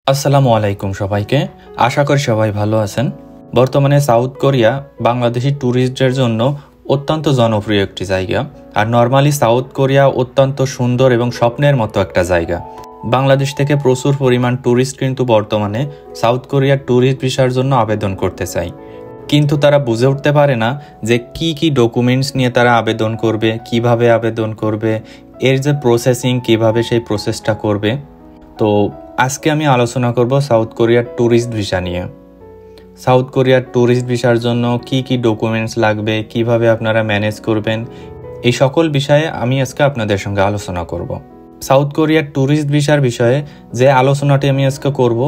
আসসালামু আলাইকুম সবাইকে। আশা করি সবাই ভালো আছেন। বর্তমানে সাউথ কোরিয়া বাংলাদেশি ট্যুরিস্টদের জন্য অত্যন্ত জনপ্রিয় একটি জায়গা। আর নর্মালি সাউথ কোরিয়া অত্যন্ত সুন্দর এবং স্বপ্নের মতো একটা জায়গা। বাংলাদেশ থেকে প্রচুর পরিমাণ ট্যুরিস্ট কিন্তু বর্তমানে সাউথ কোরিয়ার ট্যুরিস্ট ভিসার জন্য আবেদন করতে চায়, কিন্তু তারা বুঝে উঠতে পারে না যে কি ডকুমেন্টস নিয়ে তারা আবেদন করবে, কিভাবে আবেদন করবে, এর যে প্রসেসিং কিভাবে সেই প্রসেসটা করবে। তো আজকে আমি আলোচনা করব সাউথ কোরিয়ার ট্যুরিস্ট ভিসা নিয়ে। সাউথ কোরিয়ার ট্যুরিস্ট ভিসার জন্য কি ডকুমেন্টস লাগবে, কিভাবে আপনারা ম্যানেজ করবেন, এই সকল বিষয়ে আমি আজকে আপনাদের সঙ্গে আলোচনা করব। সাউথ কোরিয়ার ট্যুরিস্ট ভিসার বিষয়ে যে আলোচনাটি আমি আজকে করব,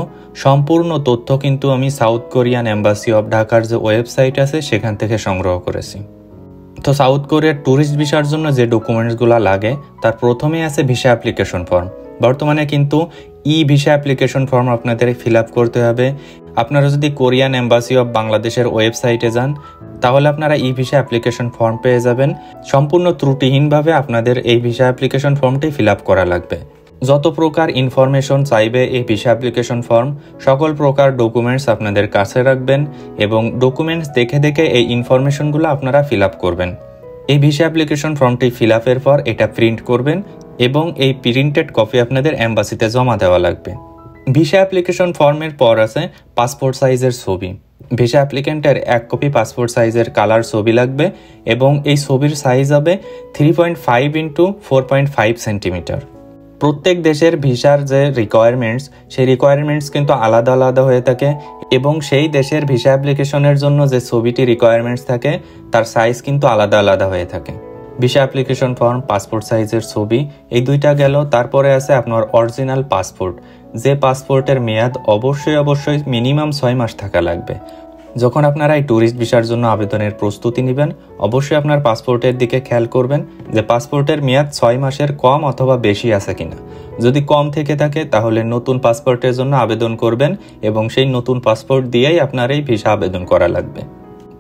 সম্পূর্ণ তথ্য কিন্তু আমি সাউথ কোরিয়ান এম্বাসি অফ ঢাকার যে ওয়েবসাইট আছে সেখান থেকে সংগ্রহ করেছি। তো সাউথ কোরিয়ার ট্যুরিস্ট ভিসার জন্য যে ডকুমেন্টসগুলো লাগে তার প্রথমেই আছে ভিসা অ্যাপ্লিকেশন ফর্ম। বর্তমানে কিন্তু ভিসা অ্যাপ্লিকেশন ফর্ম আপনাদের ফিল আপ করতে হবে। আপনারা যদি কোরিয়ান এম্বাসি অফ বাংলাদেশের ওয়েবসাইটে যান তাহলে আপনারা ভিসা অ্যাপ্লিকেশন ফর্ম পেয়ে যাবেন। সম্পূর্ণ ত্রুটিহীনভাবে আপনাদের এই ভিসা অ্যাপ্লিকেশন ফর্মটি ফিল আপ করা লাগবে। যত প্রকার ইনফরমেশন চাইবে এই ভিসা অ্যাপ্লিকেশন ফর্ম, সকল প্রকার ডকুমেন্টস আপনাদের কাছে রাখবেন এবং ডকুমেন্টস দেখে এই ইনফরমেশনগুলো আপনারা ফিল আপ করবেন। এই ভিসা অ্যাপ্লিকেশন ফর্মটি ফিল আপের পর এটা প্রিন্ট করবেন এবং এই প্রিন্টেড কপি আপনাদের এম্বাসিতে জমা দেওয়া লাগবে। ভিসা অ্যাপ্লিকেশন ফর্মের পর আছে পাসপোর্ট সাইজের ছবি। ভিসা অ্যাপ্লিকেন্টের 1 কপি পাসপোর্ট সাইজের কালার ছবি লাগবে এবং এই ছবির সাইজ হবে 3.5 ইন্টু 4.5 সেন্টিমিটার। প্রত্যেক দেশের ভিসার যে রিকোয়ারমেন্টস, সেই রিকোয়ারমেন্টস কিন্তু আলাদা আলাদা হয়ে থাকে এবং সেই দেশের ভিসা অ্যাপ্লিকেশনের জন্য যে ছবিটি রিকোয়ারমেন্টস থাকে তার সাইজ কিন্তু আলাদা আলাদা হয়ে থাকে। ভিসা অ্যাপ্লিকেশন ফর্ম, পাসপোর্ট সাইজের ছবি, এই দুইটা গেল। তারপরে আছে আপনার অরিজিনাল পাসপোর্ট, যে পাসপোর্টের মেয়াদ অবশ্যই মিনিমাম 6 মাস থাকা লাগবে। যখন আপনারা এই ট্যুরিস্ট ভিসার জন্য আবেদনের প্রস্তুতি নেবেন অবশ্যই আপনার পাসপোর্টের দিকে খেয়াল করবেন যে পাসপোর্টের মেয়াদ 6 মাসের কম অথবা বেশি আছে কিনা। যদি কম থেকে থাকে তাহলে নতুন পাসপোর্টের জন্য আবেদন করবেন এবং সেই নতুন পাসপোর্ট দিয়েই আপনার এই ভিসা আবেদন করা লাগবে।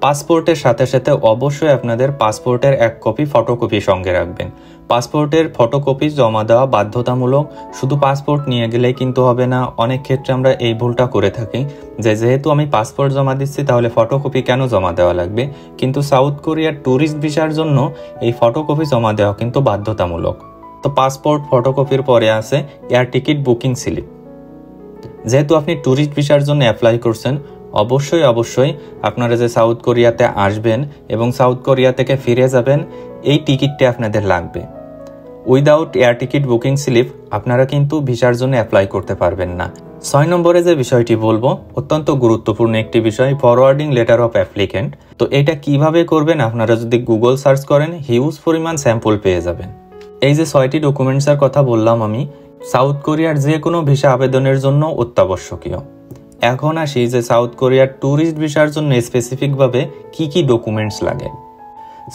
পাসপোর্টের সাথে সাথে অবশ্যই আপনাদের পাসপোর্টের 1 কপি ফটোকপি সঙ্গে রাখবেন। পাসপোর্টের ফটোকপি জমা দেওয়া বাধ্যতামূলক। শুধু পাসপোর্ট নিয়ে গেলেই কিন্তু হবে না। অনেক ক্ষেত্রে আমরা এই ভুলটা করে থাকি যে যেহেতু আমি পাসপোর্ট জমা দিচ্ছি তাহলে ফটোকপি কেন জমা দেওয়া লাগবে, কিন্তু সাউথ কোরিয়ার ট্যুরিস্ট ভিসার জন্য এই ফটোকপি জমা দেওয়া কিন্তু বাধ্যতামূলক। তো পাসপোর্ট ফটোকপির পরে আছে এয়ার টিকিট বুকিং স্লিপ। যেহেতু আপনি ট্যুরিস্ট ভিসার জন্য অ্যাপ্লাই করছেন অবশ্যই আপনারা যে সাউথ কোরিয়াতে আসবেন এবং সাউথ কোরিয়া থেকে ফিরে যাবেন এই টিকিটটি আপনাদের লাগবে। Without air ticket booking slip আপনারা কিন্তু ভিসার জন্য অ্যাপ্লাই করতে পারবেন না। 6 নম্বরে যে বিষয়টি বলবো অত্যন্ত গুরুত্বপূর্ণ একটি বিষয়, ফরওয়ার্ডিং লেটার অফ অ্যাপ্লিকেন্ট। তো এটা কিভাবে করবেন, আপনারা যদি গুগল সার্চ করেন হিউজ পরিমাণ স্যাম্পল পেয়ে যাবেন। এই যে 6টি ডকুমেন্টসের কথা বললাম আমি, সাউথ কোরিয়ার যে কোনো ভিসা আবেদনের জন্য অত্যাবশ্যকীয়। এখন আসি যে সাউথ কোরিয়ার ট্যুরিস্ট ভিসার জন্য স্পেসিফিকভাবে কি ডকুমেন্টস লাগে।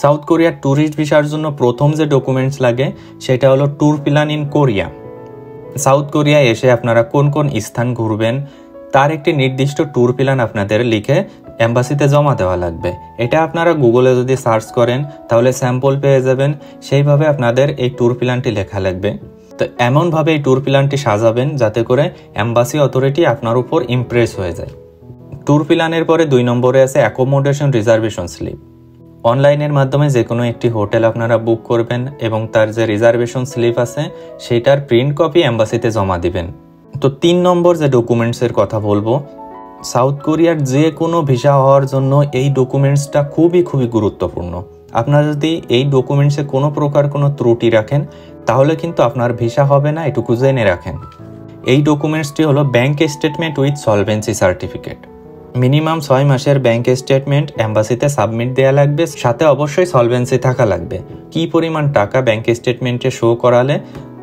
সাউথ কোরিয়ার ট্যুরিস্ট ভিসার জন্য প্রথম যে ডকুমেন্টস লাগে সেটা হলো tour plan in Korea. South Korea এসে আপনারা কোন স্থান ঘুরবেন তার একটি নির্দিষ্ট ট্যুর প্ল্যান আপনাদের লিখে এম্বাসিতে জমা দেওয়া লাগবে। এটা আপনারা গুগলে যদি সার্চ করেন তাহলে স্যাম্পল পেয়ে যাবেন। সেইভাবে আপনাদের এই ট্যুর প্ল্যানটি লেখা লাগবে। তো এমনভাবে এই ট্যুর প্ল্যানটি সাজাবেন যাতে করে এম্বাসি অথরিটি আপনার উপর ইমপ্রেস হয়ে যায়। ট্যুর প্ল্যানের পরে 2 নম্বরে আছে অ্যাকোমোডেশন রিজার্ভেশন স্লিপ। অনলাইনের মাধ্যমে যে কোনো একটি হোটেল আপনারা বুক করবেন এবং তার যে রিজার্ভেশন স্লিপ আছে সেটার প্রিন্ট কপি এম্বাসিতে জমা দিবেন। তো 3 নম্বর যে ডকুমেন্টসের কথা বলবো, সাউথ কোরিয়ার যে কোনো ভিসা হওয়ার জন্য এই ডকুমেন্টসটা খুবই গুরুত্বপূর্ণ। আপনারা যদি এই ডকুমেন্টসে কোনো প্রকার কোনো ত্রুটি রাখেন তাহলে কিন্তু আপনার ভিসা হবে না, এটুকু জেনে রাখেন। এই ডকুমেন্টসটি হলো bank statement with solvency certificate. Minimum 6 মাসের ব্যাংক স্টেটমেন্ট এম্বাসিতে সাবমিট দেওয়া লাগবে, সাথে অবশ্যই সলভেন্সি থাকা লাগবে। কি পরিমাণ টাকা ব্যাংক স্টেটমেন্টে শো করালে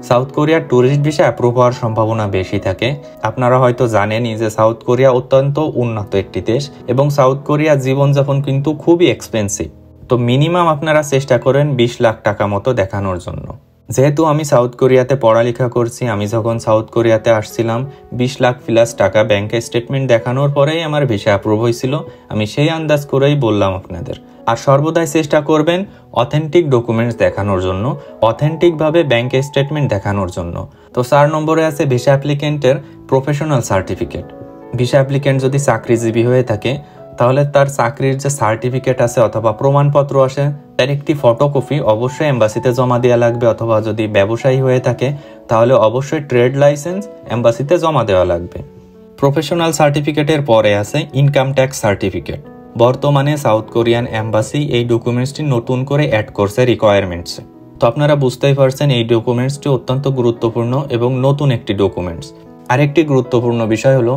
সাউথ কোরিয়ার ট্যুরিস্ট ভিসা অ্যাপ্রুভ হওয়ার সম্ভাবনা বেশি থাকে। আপনারা হয়তো জানেনই যে সাউথ কোরিয়া অত্যন্ত উন্নত একটি দেশ এবং সাউথ কোরিয়ার জীবনযাপন কিন্তু খুবই এক্সপেন্সিভ। তো মিনিমাম আপনারা চেষ্টা করেন 20 লাখ টাকা মতো দেখানোর জন্য। যেহেতু আমি সাউথ কোরিয়াতে পড়ালেখা করছি, আমি যখন সাউথ কোরিয়াতে আসছিলাম 20 লাখ প্লাস টাকা ব্যাংকে স্টেটমেন্ট দেখানোর পরেই আমার ভিসা অ্যাপ্রুভ হয়েছিল। আমি সেই আন্দাজ করেই বললাম আপনাদের। আর সর্বদাই চেষ্টা করবেন অথেন্টিক ডকুমেন্টস দেখানোর জন্য, অথেন্টিকভাবে ব্যাংকে স্টেটমেন্ট দেখানোর জন্য। তো 4 নম্বরে আছে ভিসা অ্যাপ্লিকেন্টের প্রফেশনাল সার্টিফিকেট। ভিসা অ্যাপ্লিকেন্ট যদি চাকরিজীবী হয়ে থাকে তাহলে তার চাকরির যে সার্টিফিকেট আছে অথবা প্রমাণপত্র আসে তার একটি ফটোকপি অবশ্যই এম্বাসিতে জমা দেওয়া লাগবে, অথবা যদি ব্যবসায়ী হয়ে থাকে তাহলে অবশ্যই ট্রেড লাইসেন্স এম্বাসিতে জমা দেওয়া লাগবে। প্রফেশনাল সার্টিফিকেটের পরে আছে ইনকাম ট্যাক্স সার্টিফিকেট। বর্তমানে সাউথ কোরিয়ান এম্বাসি এই ডকুমেন্টসটি নতুন করে অ্যাড করছে রিকোয়ারমেন্টসে। তো আপনারা বুঝতেই পারছেন এই ডকুমেন্টসটি অত্যন্ত গুরুত্বপূর্ণ এবং নতুন একটি ডকুমেন্টস। আরেকটি গুরুত্বপূর্ণ বিষয় হলো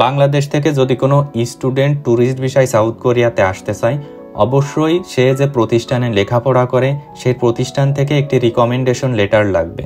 বাংলাদেশ থেকে যদি কোনো স্টুডেন্ট ট্যুরিস্ট ভিসায় সাউথ কোরিয়াতে আসতে চায়, অবশ্যই সে যে প্রতিষ্ঠানে লেখাপড়া করে সেই প্রতিষ্ঠান থেকে একটি রিকমেন্ডেশন লেটার লাগবে।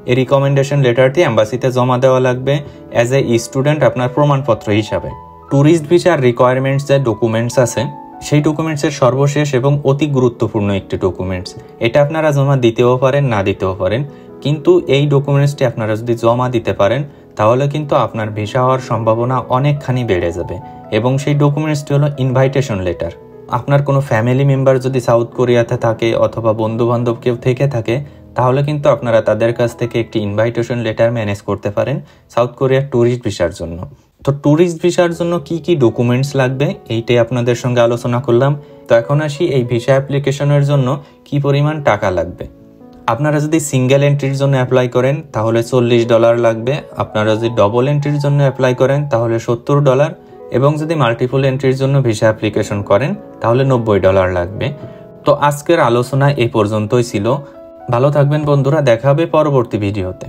এই রিকমেন্ডেশন লেটারটি এম্বাসিতে জমা দেওয়া লাগবে অ্যাজ এ স্টুডেন্ট আপনার প্রমাণপত্র হিসাবে। ট্যুরিস্ট ভিসার রিকোয়ারমেন্টস যে ডকুমেন্টস আছে সেই ডকুমেন্টসের সর্বশেষ এবং অতি গুরুত্বপূর্ণ একটি ডকুমেন্টস। এটা আপনারা জমা দিতেও পারেন, না দিতেও পারেন, কিন্তু এই ডকুমেন্টসটি আপনারা যদি জমা দিতে পারেন তাহলে কিন্তু আপনার ভিসা হওয়ার সম্ভাবনা অনেকখানি বেড়ে যাবে। এবং সেই ডকুমেন্টসটি হলো ইনভাইটেশন লেটার। আপনার কোনো ফ্যামিলি মেম্বার যদি সাউথ কোরিয়াতে থাকে অথবা বন্ধু বান্ধব কেউ থেকে থাকে তাহলে কিন্তু আপনারা তাদের কাছ থেকে একটি ইনভাইটেশন লেটার ম্যানেজ করতে পারেন সাউথ কোরিয়ার ট্যুরিস্ট ভিসার জন্য। তো ট্যুরিস্ট ভিসার জন্য কি কি ডকুমেন্টস লাগবে এইটাই আপনাদের সঙ্গে আলোচনা করলাম। তো এখন আসি এই ভিসা অ্যাপ্লিকেশনের জন্য কি পরিমাণ টাকা লাগবে। আপনারা যদি সিঙ্গেল এন্ট্রির জন্য অ্যাপ্লাই করেন তাহলে $40 লাগবে। আপনারা যদি ডবল এন্ট্রির জন্য অ্যাপ্লাই করেন তাহলে $70, এবং যদি মাল্টিপল এন্ট্রির জন্য ভিসা অ্যাপ্লিকেশন করেন তাহলে $90 লাগবে। তো আজকের আলোচনা এই পর্যন্তই ছিল। ভালো থাকবেন বন্ধুরা, দেখা হবে পরবর্তী ভিডিওতে।